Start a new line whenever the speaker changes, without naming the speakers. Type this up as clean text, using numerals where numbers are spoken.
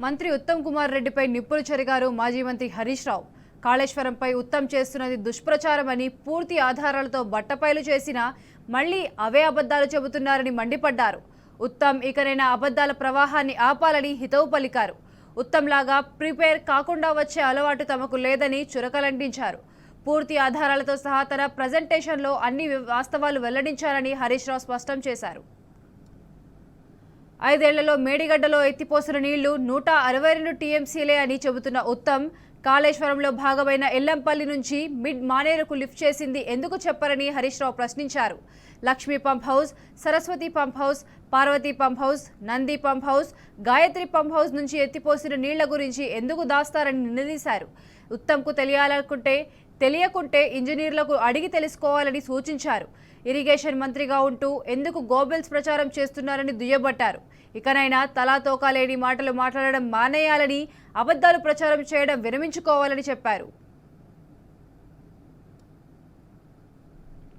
మంత్రి ఉత్తమ్ కుమార్ రెడ్డిపై నిప్పులు చెరిగారు మాజీ మంత్రి హరీష్ రావు. కాళేశ్వరంపై ఉత్తమ్ చేస్తున్నది దుష్ప్రచారమని, పూర్తి ఆధారాలతో బట్టబయలు చేసినా మళ్లీ అవే అబద్ధాలు చెబుతున్నారని మండిపడ్డారు. ఉత్తమ్ ఇకనైనా అబద్ధాల ప్రవాహాన్ని ఆపాలని హితవు పలికారు. ఉత్తమ్ లాగా ప్రిపేర్ కాకుండా వచ్చే అలవాటు తమకు లేదని చురకలంటించారు. పూర్తి ఆధారాలతో సహా తన ప్రజెంటేషన్లో అన్ని వాస్తవాలు వెల్లడించారని హరీష్ రావు స్పష్టం చేశారు. 5 ఏళ్లలో మేడిగడ్డలో ఎత్తిపోసిన నీళ్లు 162 టీఎంసీలే అని చెబుతున్న ఉత్తమ్, కాళేశ్వరంలో భాగమైన ఎల్లంపల్లి నుంచి మిడ్ మానేరుకు లిఫ్ట్ చేసింది ఎందుకు చెప్పరని హరీష్ రావు ప్రశ్నించారు. Lakshmi pump house, Saraswati pump house, Parvati pump house, Nandi pump house, Gayatri pump house నుంచి ఎత్తిపోసిన నీళ్ల గురించి ఎందుకు దాస్తారని నిలదీశారు. ఉత్తమ్కు తెలియకుంటే ఇంజనీర్లకు అడిగి తెలుసుకోవాలని సూచించారు. ఇరిగేషన్ మంత్రిగా ఉంటూ ఎందుకు గోబెల్స్ ప్రచారం చేస్తున్నారని దుయ్యబట్టారు. ఇకనైనా తలాతోకా లేని మాటలు మాట్లాడడం మానేయాలని, అబద్ధాలు ప్రచారం చేయడం విరమించుకోవాలని చెప్పారు.